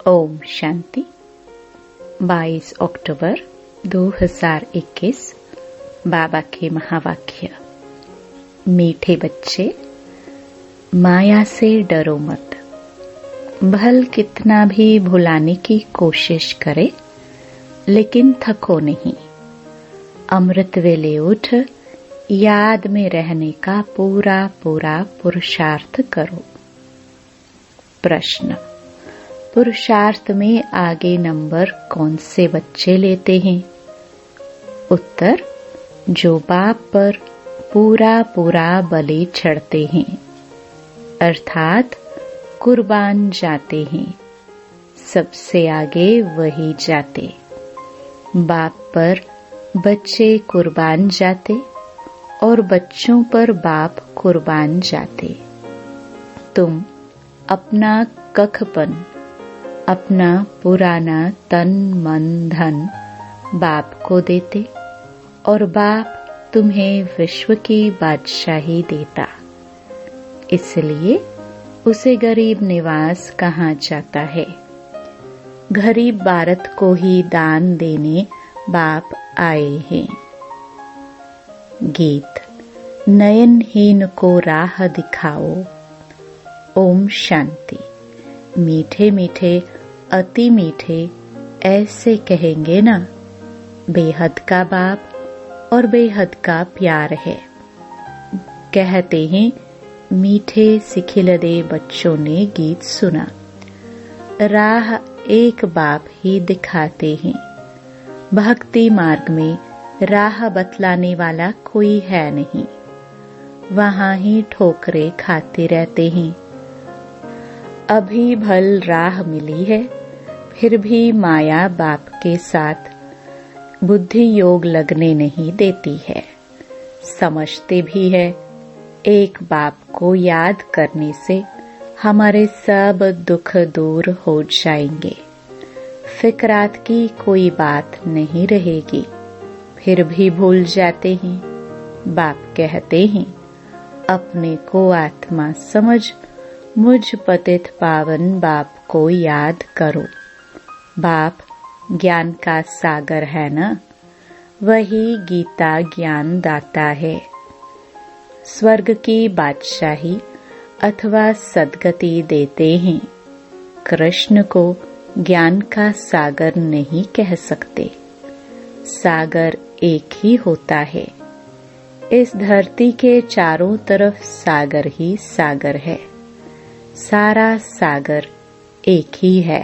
ओम शांति। 22 अक्टूबर 2021। बाबा के महावाक्य। मीठे बच्चे, माया से डरो मत। भल कितना भी भुलाने की कोशिश करे, लेकिन थको नहीं। अमृत वेले उठ याद में रहने का पूरा पुरुषार्थ करो। प्रश्न: पुरुषार्थ में आगे नंबर कौन से बच्चे लेते हैं? उत्तर: जो बाप पर पूरा बलि चढ़ते हैं, अर्थात कुर्बान जाते हैं। सबसे आगे वही जाते। बाप पर बच्चे कुर्बान जाते और बच्चों पर बाप कुर्बान जाते। तुम अपना कखपन, अपना पुराना तन मन धन बाप को देते और बाप तुम्हें विश्व की बादशाही देता। इसलिए उसे गरीब निवास कहा जाता है। गरीब भारत को ही दान देने बाप आए हैं। गीत: नयनहीन को राह दिखाओ। ओम शांति। मीठे मीठे अति मीठे ऐसे कहेंगे ना, बेहद का बाप और बेहद का प्यार है। कहते हैं मीठे सिखिलदे बच्चों ने गीत सुना। राह एक बाप ही दिखाते हैं। भक्ति मार्ग में राह बतलाने वाला कोई है नहीं। वहां ही ठोकरे खाते रहते हैं। अभी भल राह मिली है, फिर भी माया बाप के साथ बुद्धि योग लगने नहीं देती है। समझते भी है एक बाप को याद करने से हमारे सब दुख दूर हो जाएंगे, फिक्रात की कोई बात नहीं रहेगी। फिर भी भूल जाते हैं। बाप कहते हैं अपने को आत्मा समझ मुझ पतित पावन बाप को याद करो। बाप ज्ञान का सागर है ना, वही गीता ज्ञान दाता है। स्वर्ग की बादशाही अथवा सद्गति देते हैं। कृष्ण को ज्ञान का सागर नहीं कह सकते। सागर एक ही होता है। इस धरती के चारों तरफ सागर ही सागर है। सारा सागर एक ही है,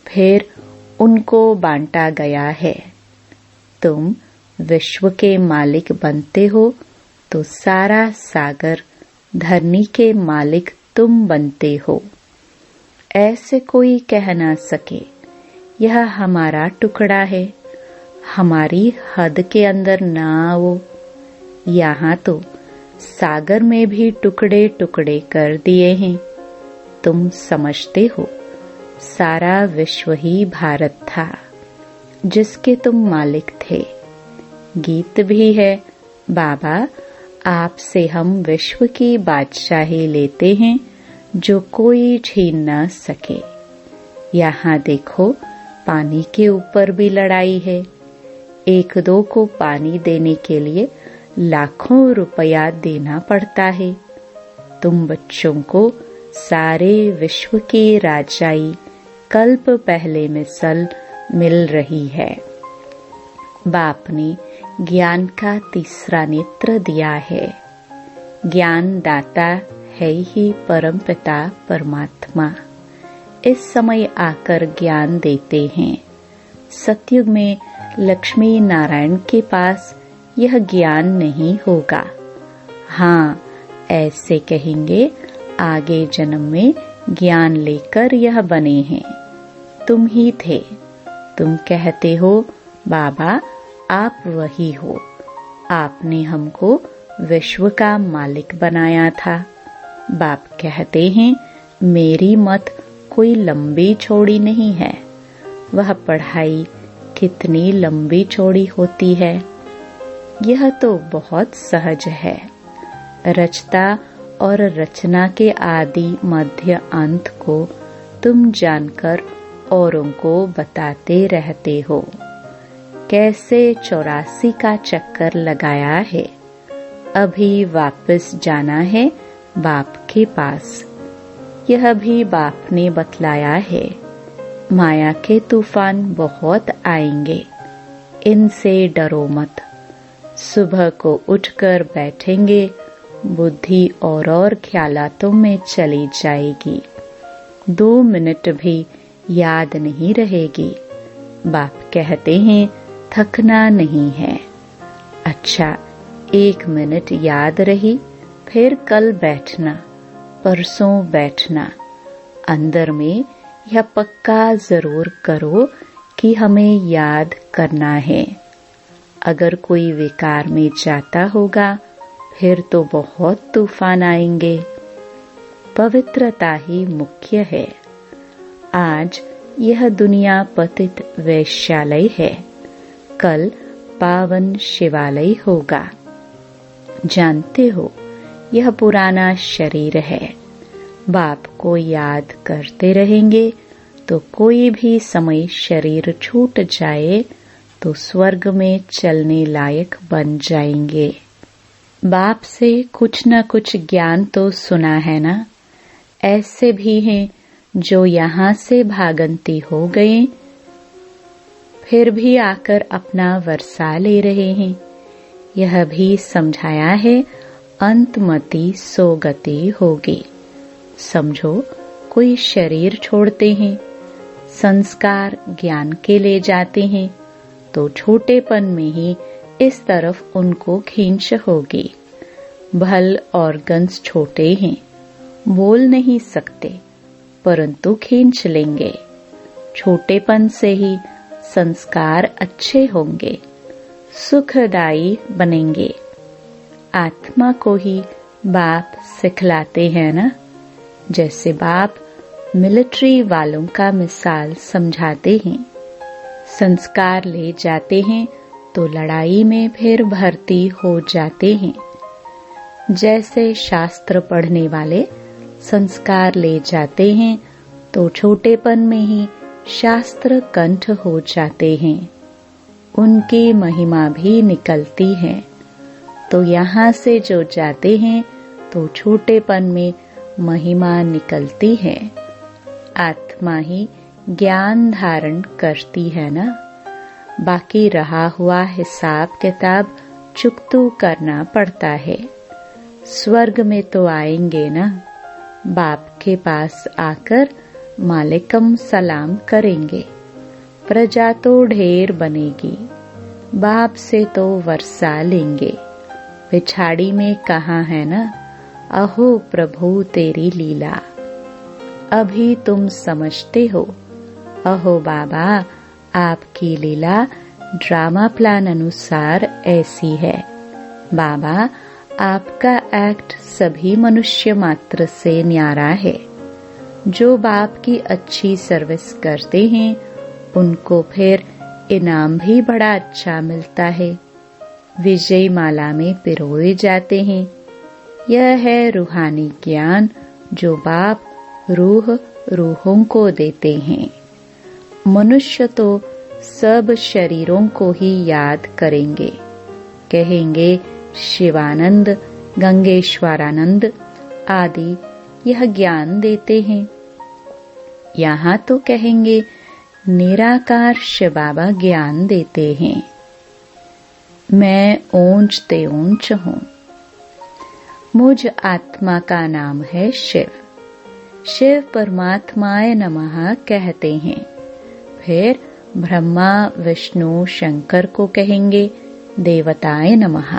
फिर उनको बांटा गया है। तुम विश्व के मालिक बनते हो तो सारा सागर धरनी के मालिक तुम बनते हो। ऐसे कोई कह ना सके यह हमारा टुकड़ा है, हमारी हद के अंदर ना आओ। यहाँ तो सागर में भी टुकड़े टुकड़े कर दिए हैं। तुम समझते हो सारा विश्व ही भारत था, जिसके तुम मालिक थे। गीत भी है, बाबा आपसे हम विश्व की बादशाही लेते हैं, जो कोई छीन ना सके। यहाँ देखो पानी के ऊपर भी लड़ाई है। एक दो को पानी देने के लिए लाखों रुपया देना पड़ता है। तुम बच्चों को सारे विश्व की राजाई कल्प पहले मिसल मिल रही है। बाप ने ज्ञान का तीसरा नेत्र दिया है। ज्ञान दाता है ही परमपिता परमात्मा। इस समय आकर ज्ञान देते हैं। सतयुग में लक्ष्मी नारायण के पास यह ज्ञान नहीं होगा। हाँ, ऐसे कहेंगे आगे जन्म में ज्ञान लेकर यह बने हैं। तुम ही थे। तुम कहते हो बाबा आप वही हो। आपने हमको विश्व का मालिक बनाया था। बाप कहते हैं मेरी मत कोई लंबी चौड़ी नहीं है। वह पढ़ाई कितनी लंबी चौड़ी होती है, यह तो बहुत सहज है। रचता और रचना के आदि मध्य अंत को तुम जानकर औरों को बताते रहते हो। कैसे 84 का चक्कर लगाया है, अभी वापस जाना है बाप के पास। यह भी बाप ने बतलाया है। माया के तूफान बहुत आएंगे, इनसे डरो मत। सुबह को उठकर बैठेंगे, बुद्धि और ख्यालातों में चली जाएगी। 2 मिनट भी याद नहीं रहेगी। बाप कहते हैं थकना नहीं है। अच्छा, 1 मिनट याद रही, फिर कल बैठना, परसों बैठना। अंदर में यह पक्का जरूर करो कि हमें याद करना है। अगर कोई विकार में जाता होगा फिर तो बहुत तूफान आएंगे। पवित्रता ही मुख्य है। आज यह दुनिया पतित वैश्यालय है, कल पावन शिवालय होगा। जानते हो, यह पुराना शरीर है। बाप को याद करते रहेंगे तो कोई भी समय शरीर छूट जाए तो स्वर्ग में चलने लायक बन जाएंगे। बाप से कुछ न कुछ ज्ञान तो सुना है ना। ऐसे भी हैं जो यहाँ से भागंती हो गए, फिर भी आकर अपना वर्षा ले रहे हैं। यह भी समझाया है अंतमति सोगति होगी। समझो, कोई शरीर छोड़ते हैं, संस्कार ज्ञान के ले जाते हैं, तो छोटेपन में ही इस तरफ उनको खींच होगी। भल और गंज छोटे हैं, बोल नहीं सकते, परंतु खींच लेंगे। छोटेपन से ही संस्कार अच्छे होंगे, सुखदायी बनेंगे। आत्मा को ही बाप सिखलाते हैं ना। जैसे बाप मिलिट्री वालों का मिसाल समझाते हैं। संस्कार ले जाते हैं तो लड़ाई में फिर भर्ती हो जाते हैं। जैसे शास्त्र पढ़ने वाले संस्कार ले जाते हैं तो छोटेपन में ही शास्त्र कंठ हो जाते हैं, उनकी महिमा भी निकलती है। तो यहाँ से जो जाते हैं तो छोटेपन में महिमा निकलती है। आत्मा ही ज्ञान धारण करती है ना। बाकी रहा हुआ हिसाब किताब चुकतू करना पड़ता है। स्वर्ग में तो आएंगे ना, बाप के पास आकर मालिकम सलाम करेंगे। प्रजा तो ढेर बनेगी, बाप से तो वर्षा लेंगे। पिछाड़ी में कहा है ना, अहो प्रभु तेरी लीला। अभी तुम समझते हो, अहो बाबा आपकी लीला ड्रामा प्लान अनुसार ऐसी है। बाबा आपका एक्ट सभी मनुष्य मात्र से न्यारा है। जो बाप की अच्छी सर्विस करते हैं उनको फिर इनाम भी बड़ा अच्छा मिलता है। विजय माला में पिरोए जाते हैं। यह है रूहानी ज्ञान जो बाप रूहों को देते हैं। मनुष्य तो सब शरीरों को ही याद करेंगे, कहेंगे शिवानंद, गंगेश्वरानंद आदि यह ज्ञान देते हैं। यहाँ तो कहेंगे निराकार शिव बाबा ज्ञान देते हैं। मैं ऊंच ते ऊंच हूँ। मुझ आत्मा का नाम है शिव। शिव परमात्माय नमः कहते हैं। फिर ब्रह्मा विष्णु शंकर को कहेंगे देवताय नमः।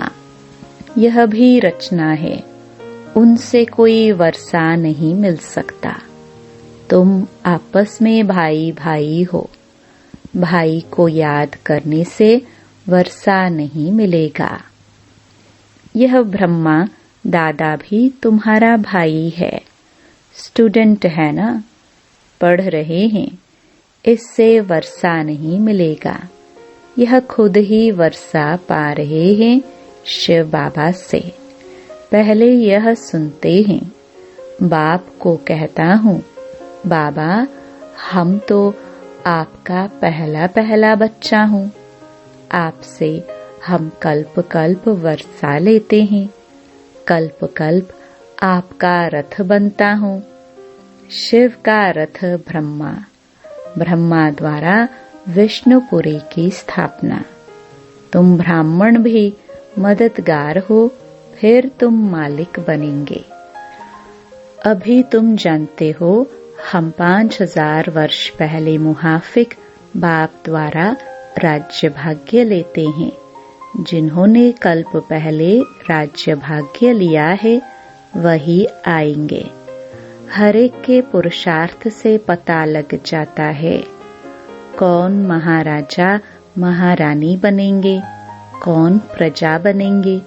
यह भी रचना है, उनसे कोई वर्षा नहीं मिल सकता। तुम आपस में भाई भाई हो। भाई को याद करने से वर्षा नहीं मिलेगा। यह ब्रह्मा दादा भी तुम्हारा भाई है। स्टूडेंट है ना, पढ़ रहे हैं, इससे वर्षा नहीं मिलेगा। यह खुद ही वर्षा पा रहे हैं शिव बाबा से। पहले यह सुनते हैं। बाप को कहता हूँ, बाबा, हम तो आपका पहला पहला बच्चा हूँ। आपसे हम कल्प कल्प वर्षा लेते हैं। कल्प कल्प आपका रथ बनता हूँ। शिव का रथ ब्रह्मा, ब्रह्मा द्वारा विष्णुपुरी की स्थापना। तुम ब्राह्मण भी मददगार हो, फिर तुम मालिक बनेंगे। अभी तुम जानते हो, हम 5000 वर्ष पहले मुहाफिक बाप द्वारा राज्य भाग्य लेते हैं। जिन्होंने कल्प पहले राज्य भाग्य लिया है वही आएंगे। हर एक के पुरुषार्थ से पता लग जाता है कौन महाराजा महारानी बनेंगे, कौन प्रजा बनेंगे।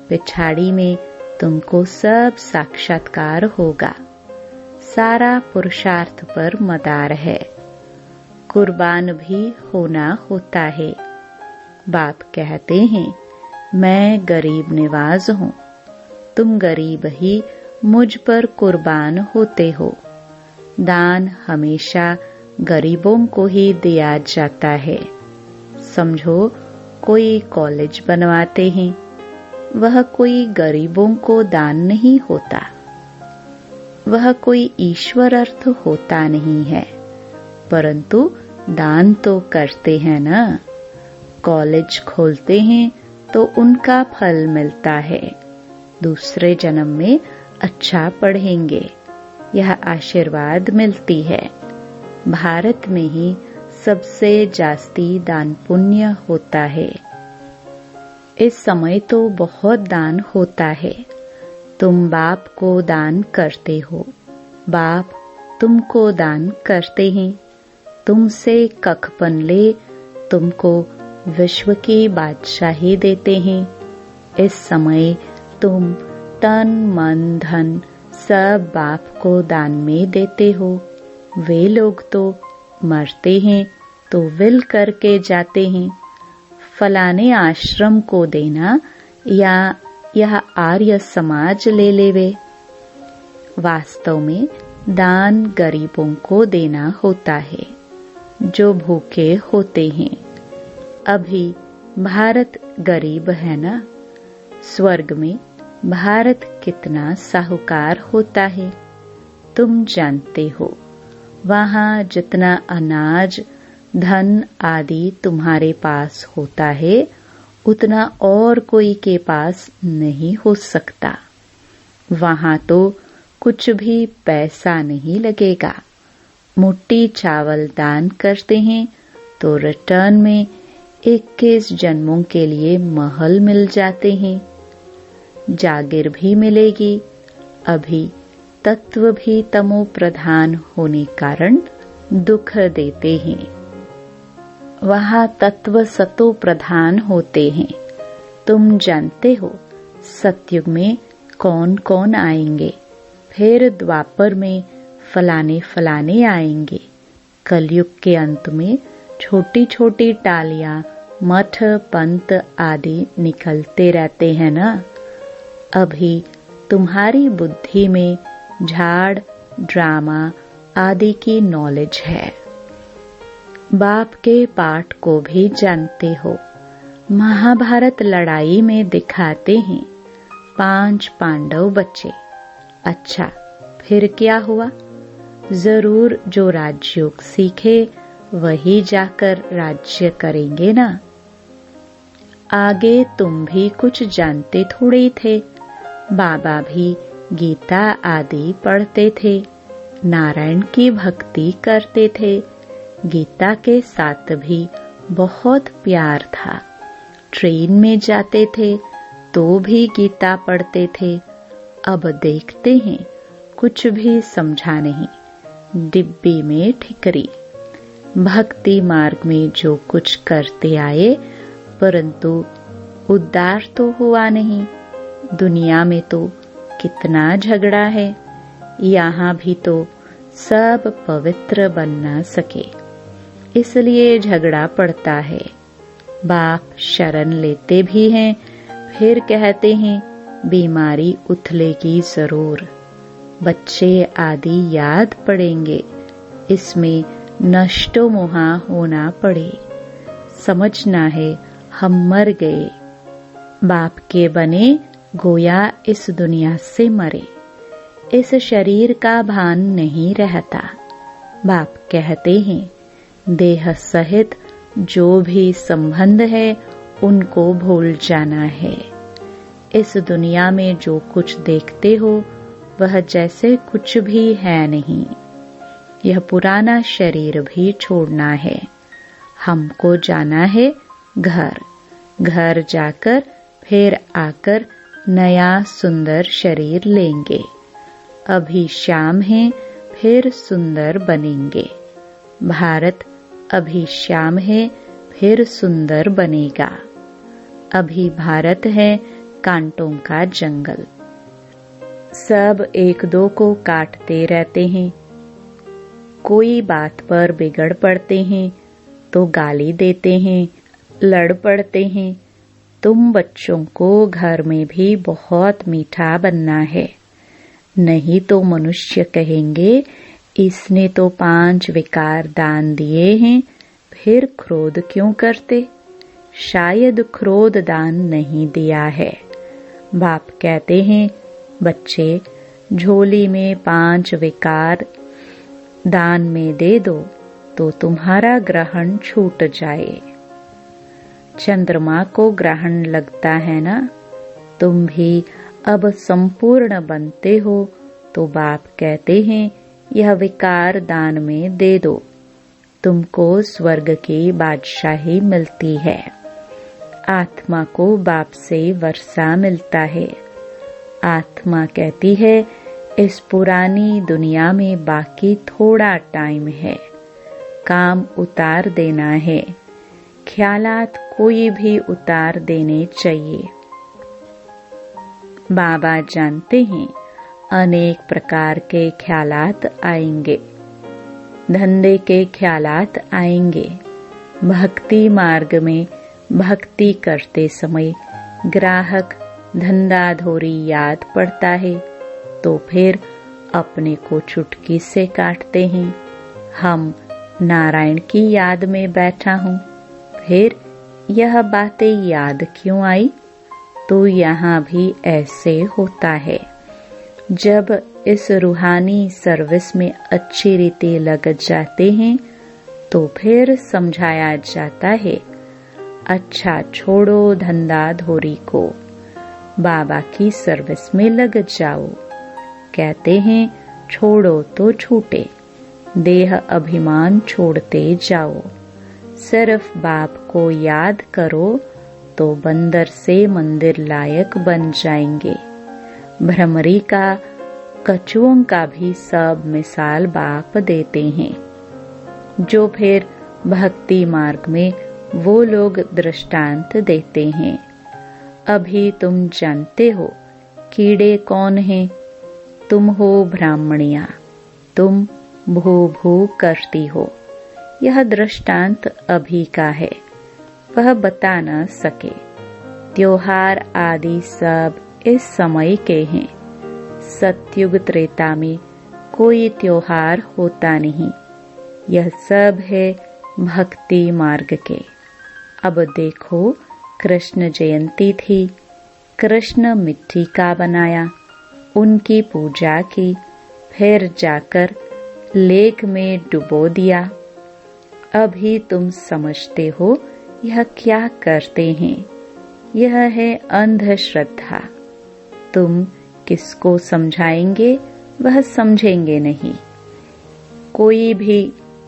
पिछाड़ी में तुमको सब साक्षात्कार होगा। सारा पुरुषार्थ पर मदार है। कुर्बान भी होना होता है। बाप कहते हैं, मैं गरीब निवाज हूँ। तुम गरीब ही मुझ पर कुर्बान होते हो। दान हमेशा गरीबों को ही दिया जाता है। समझो, कोई कॉलेज बनवाते हैं, वह कोई गरीबों को दान नहीं होता। वह कोई ईश्वर अर्थ होता नहीं है, परंतु दान तो करते हैं ना। कॉलेज खोलते हैं तो उनका फल मिलता है। दूसरे जन्म में अच्छा पढ़ेंगे, यह आशीर्वाद मिलती है। भारत में ही सबसे जास्ती दान पुण्य होता है। इस समय तो बहुत दान होता है। तुम बाप को दान करते हो, बाप तुमको दान करते हैं। तुमसे कखपन ले तुमको विश्व की बादशाही देते हैं। इस समय तुम तन मन धन सब बाप को दान में देते हो। वे लोग तो मरते हैं तो विल करके जाते हैं। फलाने आश्रम को देना या यह आर्य समाज ले लेवे। वास्तव में दान गरीबों को देना होता है जो भूखे होते हैं। अभी भारत गरीब है ना। स्वर्ग में भारत कितना साहूकार होता है तुम जानते हो। वहाँ जितना अनाज धन आदि तुम्हारे पास होता है उतना और कोई के पास नहीं हो सकता। वहाँ तो कुछ भी पैसा नहीं लगेगा। मुट्ठी चावल दान करते हैं तो रिटर्न में 21 जन्मों के लिए महल मिल जाते हैं। जागीर भी मिलेगी। अभी तत्व भी तमो प्रधान होने कारण दुख देते हैं। वहाँ तत्व सतो प्रधान होते हैं। तुम जानते हो सतयुग में कौन कौन आएंगे, फिर द्वापर में फलाने फलाने आएंगे। कलयुग के अंत में छोटी छोटी टालियां मठ पंत आदि निकलते रहते हैं ना। अभी तुम्हारी बुद्धि में झाड़ ड्रामा आदि की नॉलेज है। बाप के पाठ को भी जानते हो। महाभारत लड़ाई में दिखाते हैं 5 पांडव बचे। अच्छा, फिर क्या हुआ? जरूर जो राजयोग सीखे वही जाकर राज्य करेंगे ना। आगे तुम भी कुछ जानते थोड़े थे। बाबा भी गीता आदि पढ़ते थे, नारायण की भक्ति करते थे। गीता के साथ भी बहुत प्यार था। ट्रेन में जाते थे तो भी गीता पढ़ते थे। अब देखते हैं कुछ भी समझा नहीं, डिब्बी में ठिकरी। भक्ति मार्ग में जो कुछ करते आए परंतु उद्धार तो हुआ नहीं। दुनिया में तो कितना झगड़ा है, यहाँ भी तो सब पवित्र बन ना सके, इसलिए झगड़ा पड़ता है। बाप शरण लेते भी हैं, फिर कहते हैं बीमारी उथलेगी जरूर। बच्चे आदि याद पड़ेंगे इसमें नष्टो मोहा होना पड़े। समझना है हम मर गए, बाप के बने गोया इस दुनिया से मरे। इस शरीर का भान नहीं रहता। बाप कहते हैं देह सहित जो भी संबंध है उनको भूल जाना है। इस दुनिया में जो कुछ देखते हो वह जैसे कुछ भी है नहीं। यह पुराना शरीर भी छोड़ना है। हमको जाना है घर। घर जाकर फिर आकर नया सुंदर शरीर लेंगे। अभी शाम है, फिर सुंदर बनेंगे। भारत अभी शाम है, फिर सुंदर बनेगा। अभी भारत है कांटों का जंगल। सब एक दो को काटते रहते हैं। कोई बात पर बिगड़ पड़ते हैं तो गाली देते हैं, लड़ पड़ते हैं। तुम बच्चों को घर में भी बहुत मीठा बनना है, नहीं तो मनुष्य कहेंगे इसने तो 5 विकार दान दिए हैं, फिर क्रोध क्यों करते? शायद क्रोध दान नहीं दिया है। बाप कहते हैं बच्चे झोली में 5 विकार दान में दे दो तो तुम्हारा ग्रहण छूट जाए। चंद्रमा को ग्रहण लगता है ना? तुम भी अब संपूर्ण बनते हो तो बाप कहते हैं यह विकार दान में दे दो, तुमको स्वर्ग की बादशाही मिलती है। आत्मा को बाप से वर्षा मिलता है। आत्मा कहती है इस पुरानी दुनिया में बाकी थोड़ा टाइम है, काम उतार देना है। ख्यालात कोई भी उतार देने चाहिए। बाबा जानते हैं अनेक प्रकार के ख्यालात आएंगे। धंधे के ख्यालात आएंगे। भक्ति मार्ग में भक्ति करते समय ग्राहक धंधाधोरी याद पड़ता है तो फिर अपने को चुटकी से काटते हैं। हम नारायण की याद में बैठा हूँ, फिर यह बातें याद क्यों आई? तो यहाँ भी ऐसे होता है। जब इस रूहानी सर्विस में अच्छी रीति लग जाते हैं तो फिर समझाया जाता है अच्छा छोड़ो धंधाधोरी को, बाबा की सर्विस में लग जाओ। कहते हैं छोड़ो तो छूटे, देह अभिमान छोड़ते जाओ। सिर्फ बाप को याद करो तो बंदर से मंदिर लायक बन जाएंगे। भ्रमरी का, कछुओं का भी सब मिसाल बाप देते हैं। जो फिर भक्ति मार्ग में वो लोग दृष्टांत देते हैं। अभी तुम जानते हो कीड़े कौन हैं? तुम हो ब्राह्मणियां, तुम भू भू करती हो। यह दृष्टांत अभी का है, वह बता न सके। त्योहार आदि सब इस समय के हैं। सतयुग त्रेता में कोई त्योहार होता नहीं, यह सब है भक्ति मार्ग के। अब देखो कृष्ण जयंती थी, कृष्ण मिट्टी का बनाया, उनकी पूजा की, फिर जाकर लेक में डुबो दिया। अभी तुम समझते हो यह क्या करते हैं? यह है अंधश्रद्धा। तुम किसको समझाएंगे वह समझेंगे नहीं। कोई भी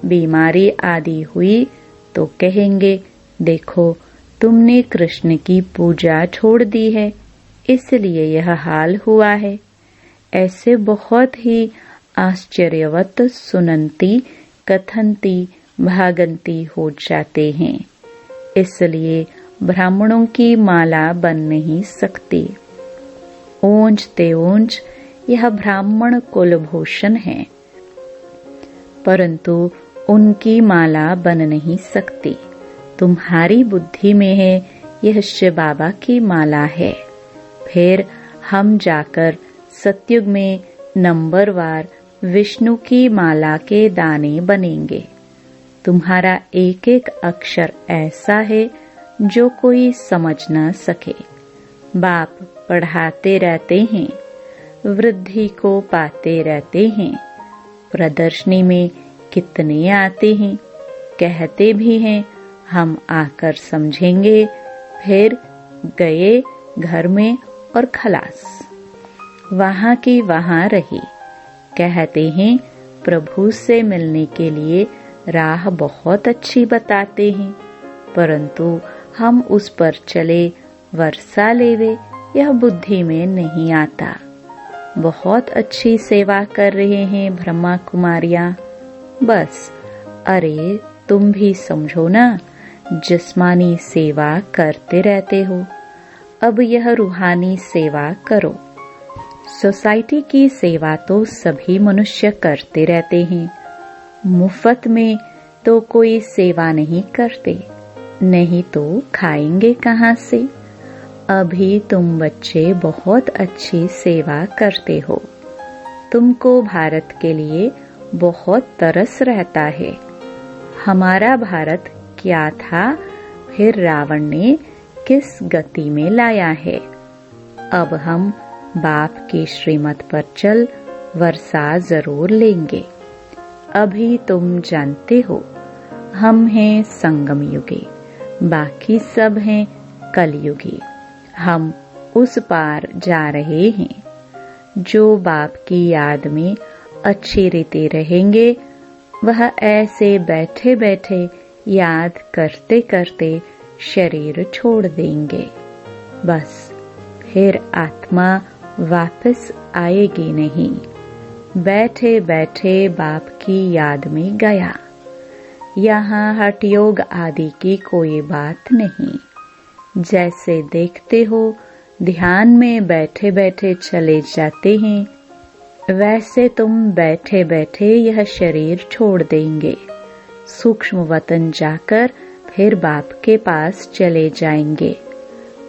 बीमारी आदि हुई तो कहेंगे देखो तुमने कृष्ण की पूजा छोड़ दी है, इसलिए यह हाल हुआ है। ऐसे बहुत ही आश्चर्यवत सुनंती कथनती भागंती हो जाते हैं। इसलिए ब्राह्मणों की माला बन नहीं सकती। ऊंच ते ऊंच यह ब्राह्मण कुलभूषण है, परंतु उनकी माला बन नहीं सकती। तुम्हारी बुद्धि में है यह शिव बाबा की माला है। फिर हम जाकर सतयुग में नंबरवार विष्णु की माला के दाने बनेंगे। तुम्हारा एक एक अक्षर ऐसा है जो कोई समझ न सके। बाप पढ़ाते रहते हैं, वृद्धि को पाते रहते हैं। प्रदर्शनी में कितने आते हैं, कहते भी हैं हम आकर समझेंगे, फिर गए घर में और खलास, वहां की वहां रही। कहते हैं प्रभु से मिलने के लिए राह बहुत अच्छी बताते हैं, परंतु हम उस पर चले वर्षा लेवे यह बुद्धि में नहीं आता। बहुत अच्छी सेवा कर रहे हैं ब्रह्मा कुमारियां, बस अरे तुम भी समझो ना, जिस्मानी सेवा करते रहते हो, अब यह रूहानी सेवा करो। सोसाइटी की सेवा तो सभी मनुष्य करते रहते हैं, मुफ्त में तो कोई सेवा नहीं करते, नहीं तो खाएंगे कहाँ से। अभी तुम बच्चे बहुत अच्छी सेवा करते हो, तुमको भारत के लिए बहुत तरस रहता है। हमारा भारत क्या था, फिर रावण ने किस गति में लाया है। अब हम बाप की श्रीमत पर चल वर्षा जरूर लेंगे। अभी तुम जानते हो हम हैं संगम युगी, बाकी सब हैं कलयुगी। हम उस पार जा रहे हैं। जो बाप की याद में अच्छी रीति रहेंगे, वह ऐसे बैठे बैठे याद करते करते शरीर छोड़ देंगे। बस फिर आत्मा वापस आएगी नहीं। बैठे बैठे बाप की याद में गया। यहाँ हठ योग आदि की कोई बात नहीं। जैसे देखते हो ध्यान में बैठे बैठे चले जाते हैं, वैसे तुम बैठे बैठे यह शरीर छोड़ देंगे। सूक्ष्म वतन जाकर फिर बाप के पास चले जाएंगे।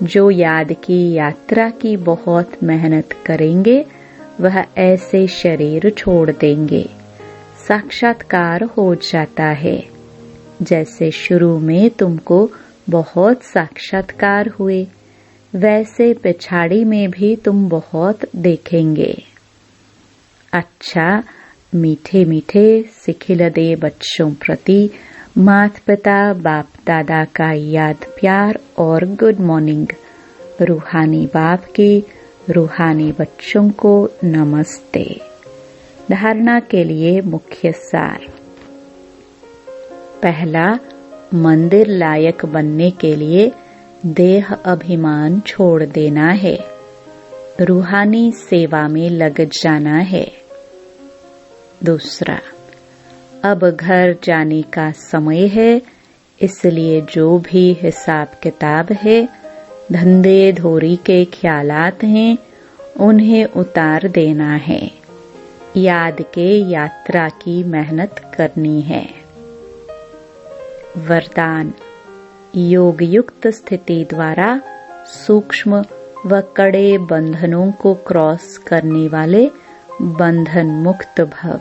जो याद की यात्रा की बहुत मेहनत करेंगे, वह ऐसे शरीर छोड़ देंगे। साक्षात्कार हो जाता है। जैसे शुरू में तुमको बहुत साक्षात्कार हुए, वैसे पिछाड़ी में भी तुम बहुत देखेंगे। अच्छा, मीठे मीठे सिखिलदे बच्चों प्रति माता पिता बाप दादा का याद प्यार और गुड मॉर्निंग। रूहानी बाप की रूहानी बच्चों को नमस्ते। धारणा के लिए मुख्य सार। पहला, मंदिर लायक बनने के लिए देह अभिमान छोड़ देना है, रूहानी सेवा में लग जाना है। दूसरा, अब घर जाने का समय है, इसलिए जो भी हिसाब किताब है, धंधे धोरी के ख्यालात हैं, उन्हें उतार देना है। याद के यात्रा की मेहनत करनी है। वरदान, योग युक्त स्थिति द्वारा सूक्ष्म व कड़े बंधनों को क्रॉस करने वाले बंधन मुक्त भव।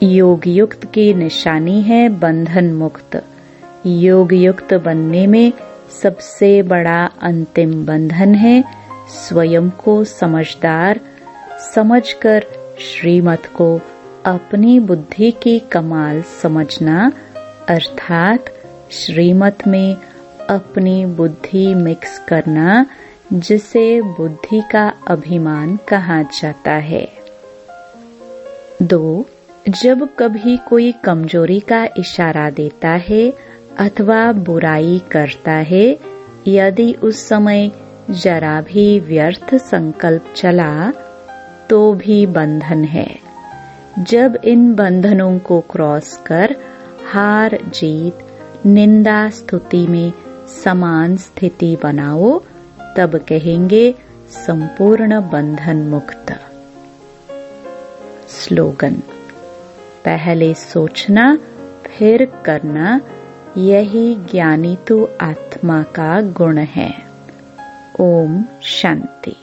योग युक्त की निशानी है बंधन मुक्त। योग युक्त बनने में सबसे बड़ा अंतिम बंधन है स्वयं को समझदार समझकर श्रीमत को अपनी बुद्धि की कमाल समझना, अर्थात श्रीमत में अपनी बुद्धि मिक्स करना, जिसे बुद्धि का अभिमान कहा जाता है। 2. जब कभी कोई कमजोरी का इशारा देता है अथवा बुराई करता है, यदि उस समय जरा भी व्यर्थ संकल्प चला तो भी बंधन है। जब इन बंधनों को क्रॉस कर हार जीत निंदा स्तुति में समान स्थिति बनाओ, तब कहेंगे संपूर्ण बंधन मुक्त। स्लोगन, पहले सोचना फिर करना, यही ज्ञानी तो आत्मा का गुण है। ओम शांति।